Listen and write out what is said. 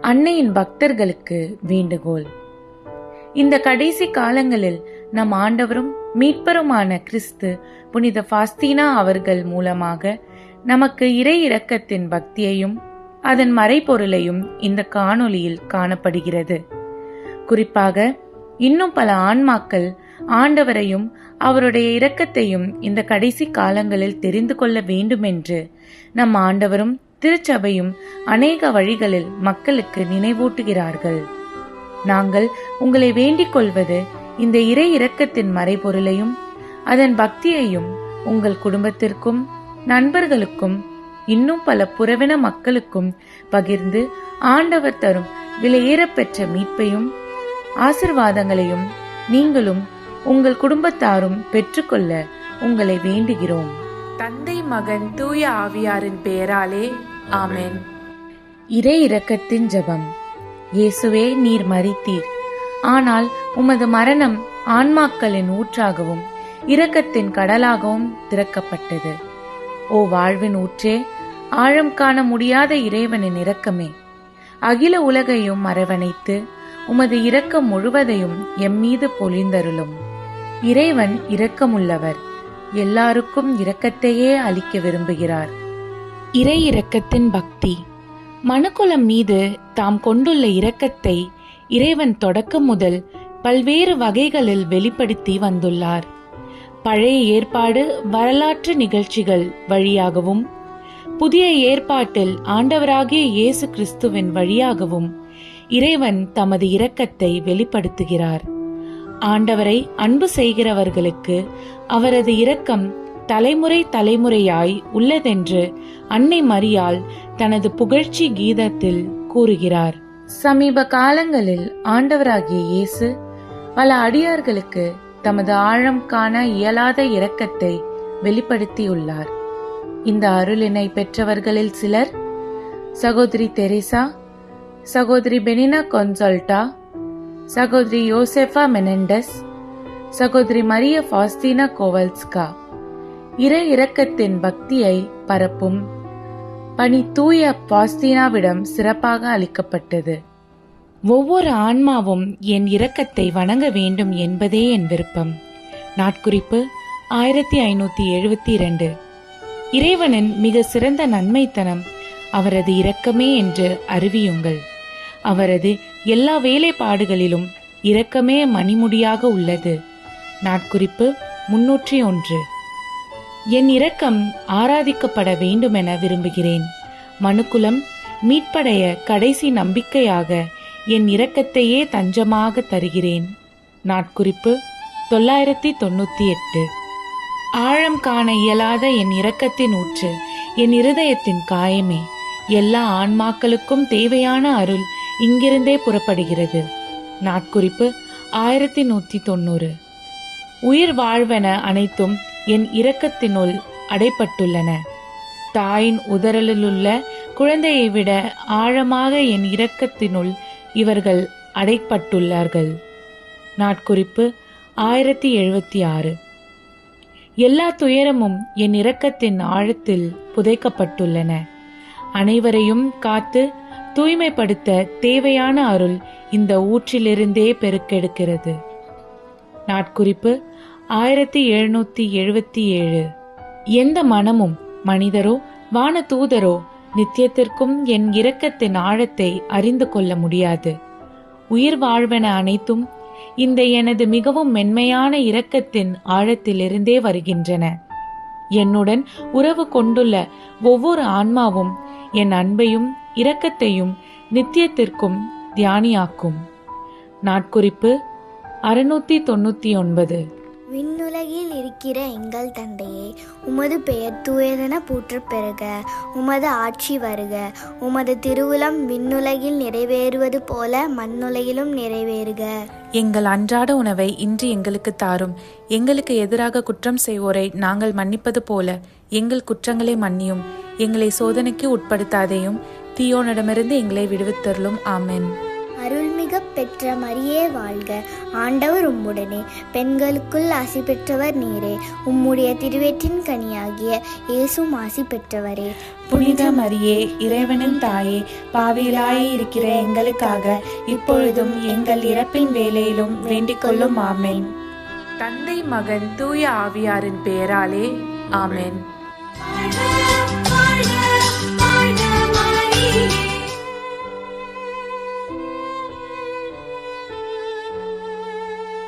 அன்னையின் பக்தர்களுக்கு வேண்டுகோள். இந்த கடைசி காலங்களில் நம் ஆண்டவரும் மீட்பருமான கிறிஸ்து புனித ஃபாஸ்தீனா அவர்கள் மூலமாக நமக்கு இறை இரக்கத்தின் பக்தியையும் அதன் மறைபொருளையும் இந்த காணொளியில் காணப்படுகிறது. குறிப்பாக இன்னும் பல ஆன்மாக்கள் ஆண்டவரையும் அவருடைய இரக்கத்தையும் இந்த கடைசி காலங்களில் தெரிந்து கொள்ள வேண்டுமென்று நம் ஆண்டவரும் திருச்சபையும் அநேக வழிகளில் மக்களுக்கு நினைவூட்டுகிறார்கள். நாங்கள் உங்களை வேண்டிக் கொள்வது இந்த இறை இரக்கத்தின் மறைபொருளையும் அதன் பக்தியையும் உங்கள் குடும்பத்திற்கும் நண்பர்களுக்கும் இன்னும் பல புறவின மக்களுக்கும் பகிர்ந்து ஆண்டவர் தரும் விலையேறப்பெற்ற மீட்பையும் ஆசிர்வாதங்களையும் நீங்களும் உங்கள் குடும்பத்தாரும் பெற்றுக்கொள்ள உங்களை வேண்டுகிறோம். தந்தை, மகன், தூய ஆவியாரின் பெயராலே ஆமென். இறை இரக்கத்தின் ஜெபம். இயேசுவே, நீர் மரித்தீர், ஆனால் உமது மரணம் ஆன்மாக்களின் ஊற்றாகவும் இரக்கத்தின் கடலாகவும் திறக்கப்பட்டது. ஓ வாழ்வின் ஊற்றே, ஆழம் காண முடியாத இறைவனின் இரக்கமே, அகில உலகையும் அரவணைத்து உமது இரக்கம் முழுவதையும் எம்மீது பொழிந்தருளும். இறைவன் இரக்கமுள்ளவர், எல்லாருக்கும் இரக்கத்தையே அளிக்க விரும்புகிறார். இறை இரக்கத்தின் பக்தி. மனுக்குலம் மீது தாம் கொண்டுள்ள இரக்கத்தை இறைவன் தொடக்கம் முதல் பல்வேறு வகைகளில் வெளிப்படுத்தி வந்துள்ளார். பழைய ஏற்பாடு வரலாற்று நிகழ்ச்சிகள் வழியாகவும் புதிய ஏற்பாட்டில் ஆண்டவராகிய இயேசு கிறிஸ்துவின் வழியாகவும் இறைவன் தமது இரக்கத்தை வெளிப்படுத்துகிறார். ஆண்டவரை அன்பு செய்கிறவர்களுக்கு அவரது இரக்கம் தலைமுறை தலைமுறையாய் உள்ளதென்று அன்னை மரியாள் தனது புகழ்ச்சி கீதத்தில் கூறுகிறார். சமீப காலங்களில் ஆண்டவராகிய இயேசு பல அடியார்களுக்கு தமது ஆழம் காண இயலாத இரக்கத்தை வெளிப்படுத்தியுள்ளார். இந்த அருளினை பெற்றவர்களில் சிலர் சகோதரி தெரேசா, சகோதரி பெனினா கொன்சால்டா, சகோதரி யோசெஃபா மெனெண்டஸ், சகோதரி மரிய ஃபாஸ்தீனா கோவல்ஸ்கா. இறை இரக்கத்தின் பக்தியை பரப்பும் பணி தூய ஃபாஸ்தீனாவிடம் சிறப்பாக அளிக்கப்பட்டது. ஒவ்வொரு ஆன்மாவும் என் இரக்கத்தை வணங்க வேண்டும் என்பதே என் விருப்பம். நாட்குறிப்பு 1572. இறைவனின் மிக சிறந்த நன்மைத்தனம் அவரது இரக்கமே என்று அறிவியுங்கள். அவரது எல்லா வேலைப்பாடுகளிலும் இரக்கமே மணிமுடியாக உள்ளது. நாட்குறிப்பு 301. என் இரக்கம் ஆராதிக்கப்பட வேண்டுமென விரும்புகிறேன். மனுக்குலம் மீட்படைய கடைசி நம்பிக்கையாக என் இரக்கத்தையே தஞ்சமாக தருகிறேன். நாட்குறிப்பு 998. ஆழம் காண இயலாத என் இரக்கத்தின் ஊற்று, என் இருதயத்தின் காயமே, எல்லா ஆன்மாக்களுக்கும் தேவையான அருள் இங்கிருந்தே புறப்படுகிறது. நாட்குறிப்பு 1190. உயிர் வாழ்வன அனைத்தும் என் இரக்கத்தினுள் அடைப்பட்டுள்ளன. தாயின் உதறலிலுள்ள குழந்தையை விட ஆழமாக என் இரக்கத்தினுள் இவர்கள் அடைப்பட்டுள்ளார்கள். நாட்குறிப்பு 1076. எல்லா துயரமும் என் இரக்கத்தின் ஆழத்தில் புதைக்கப்பட்டுள்ளன. அனைவரையும் காத்து தூய்மைப்படுத்த தேவையான அருள் இந்த ஊற்றிலிருந்தே பெருக்கெடுக்கிறது. நாட்குறிப்பு 1777. எந்த மனமும், மனிதரோ வான தூதரோ நித்தியத்திற்கும் என் இரக்கத்தின் ஆழத்தை அறிந்து கொள்ள முடியாது. உயிர் வாழ்வன அனைத்தும் இந்த எனது மிகவும் மென்மையான இரக்கத்தின் ஆழத்திலிருந்தே வருகின்றன. என்னுடன் உறவு கொண்டுள்ள ஒவ்வொரு ஆன்மாவும் என் அன்பையும் இரக்கத்தையும் நித்தியத்திற்கும் தியானியாக்கும். நாட்குறிப்பு 699. விண்ணுலகில் இருக்கிற எங்கள் தந்தையே, உமது பெயர் தூயதென போற்றப் பெறுக. உமது ஆட்சி வருக. உமது திருவுளம் விண்ணுலகில் நிறைவேறுவது போல மண்ணுலகிலும் நிறைவேறுக. எங்கள் அன்றாட உணவை இன்று எங்களுக்கு தாரும். எங்களுக்கு எதிராக குற்றம் செய்வோரை நாங்கள் மன்னிப்பது போல எங்கள் குற்றங்களை மன்னியும். எங்களை சோதனைக்கு உட்படுத்தாதேயும், தீயோனிடமிருந்து எங்களை விடுவித்தருளும். ஆமென். அருள்மிகு வாழ்க பெற்ற மரியே வாழ்க, ஆண்டவர் உம்முடனே, பெண்களுக்குள் ஆசி பெற்றவர் நீரே, உம்முடைய திருவேற்றின் கனியாகிய இயேசுவும் ஆசி பெற்றவரே. புனித மரியே, இறைவனின் தாயே, பாவிகளாய் இருக்கிற எங்களுக்காக இப்பொழுதும் எங்கள் இறப்பின் வேளையிலும் வேண்டிக் கொள்ளும். ஆமென். தந்தை, மகன், தூய ஆவியாரின் பெயராலே ஆமென்.